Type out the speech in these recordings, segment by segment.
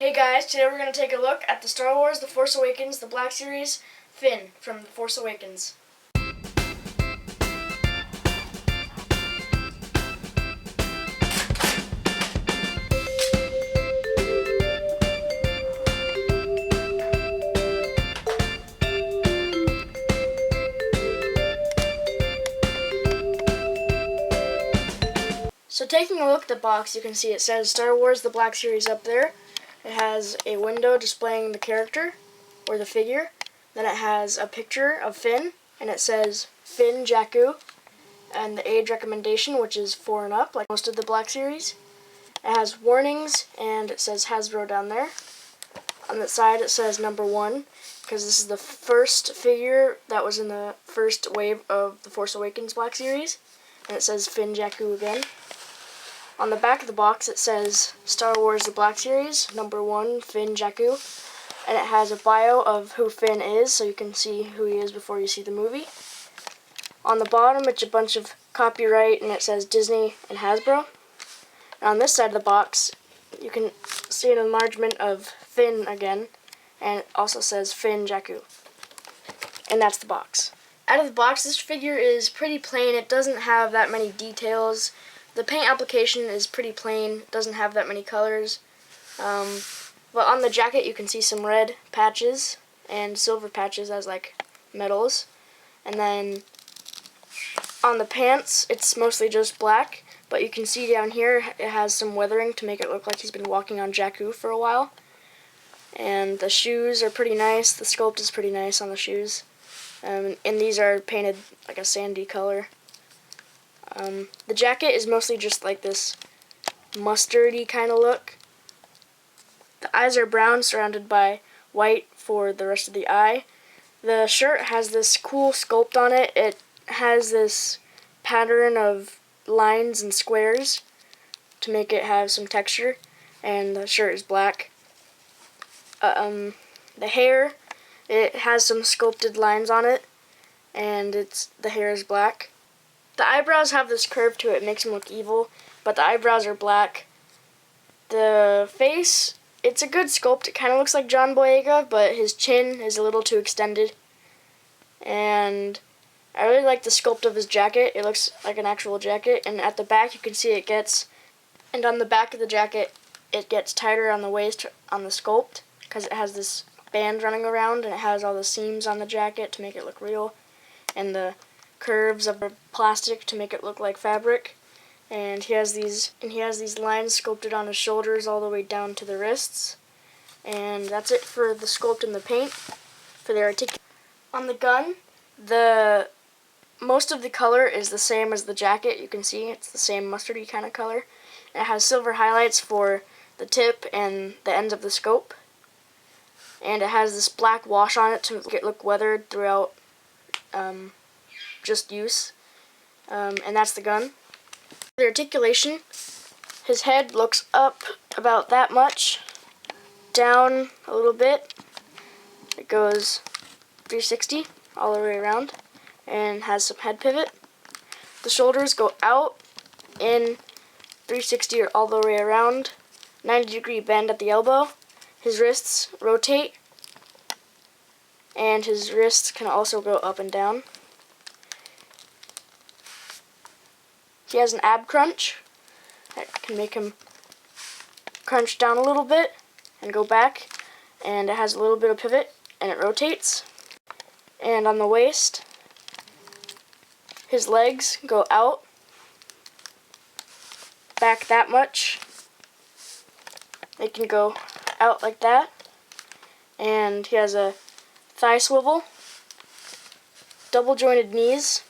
Hey guys, today we're going to take a look at the Star Wars The Force Awakens, the Black Series, Finn from The Force Awakens. So taking a look at the box, you can see it says Star Wars The Black Series up there. It has a window displaying the character, or the figure. Then it has a picture of Finn, and it says Finn Jakku, and the age recommendation, which is 4 and up, like most of the Black Series. It has warnings, and it says Hasbro down there. On the side it says number 1, because this is the first figure that was in the first wave of the Force Awakens Black Series. And it says Finn Jakku again. On the back of the box it says Star Wars The Black Series, number 1, Finn Jakku. And it has a bio of who Finn is, so you can see who he is before you see the movie. On the bottom it's a bunch of copyright, and it says Disney and Hasbro. And on this side of the box you can see an enlargement of Finn again, and it also says Finn Jakku. And that's the box. Out of the box, this figure is pretty plain. It doesn't have that many details. The paint application is pretty plain. It doesn't have that many colors. But on the jacket you can see some red patches and silver patches as like medals. And then on the pants it's mostly just black, but you can see down here it has some weathering to make it look like he's been walking on Jakku for a while. And the shoes are pretty nice. The sculpt is pretty nice on the shoes. And these are painted like a sandy color. The jacket is mostly just like this mustardy kind of look. The eyes are brown, surrounded by white for the rest of the eye. The shirt has this cool sculpt on it. It has this pattern of lines and squares to make it have some texture, and the shirt is black. The hair, it has some sculpted lines on it, and the hair is black. The eyebrows have this curve to it. It makes him look evil, but the eyebrows are black. The face, it's a good sculpt. It kind of looks like John Boyega, but his chin is a little too extended. And I really like the sculpt of his jacket. It looks like an actual jacket. And at the back you can see and on the back of the jacket it gets tighter on the waist on the sculpt, because it has this band running around, and it has all the seams on the jacket to make it look real, and the curves of the plastic to make it look like fabric. And he has these lines sculpted on his shoulders all the way down to the wrists. And that's it for the sculpt and the paint. For the articulation on the gun, most of the color is the same as the jacket. You can see it's the same mustardy kind of color. And it has silver highlights for the tip and the ends of the scope. And it has this black wash on it to make it look weathered throughout just use. And that's the gun. The articulation, his head looks up about that much, down a little bit. It goes 360 all the way around and has some head pivot. The shoulders go out, in 360 or all the way around, 90-degree bend at the elbow. His wrists rotate, and his wrists can also go up and down. He has an ab crunch that can make him crunch down a little bit and go back, and it has a little bit of pivot and it rotates. And on the waist, his legs go out, back that much. They can go out like that, and he has a thigh swivel, double jointed knees.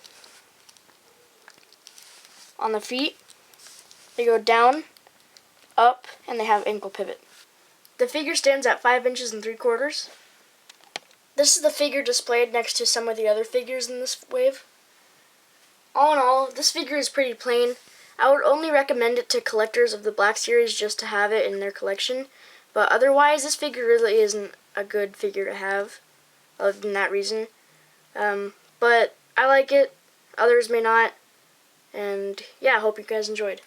On the feet, they go down, up, and they have ankle pivot. The figure stands at 5 inches and 3/4. This is the figure displayed next to some of the other figures in this wave. All in all, this figure is pretty plain. I would only recommend it to collectors of the Black Series just to have it in their collection, but otherwise this figure really isn't a good figure to have, other than that reason. But I like it, others may not. And yeah, I hope you guys enjoyed.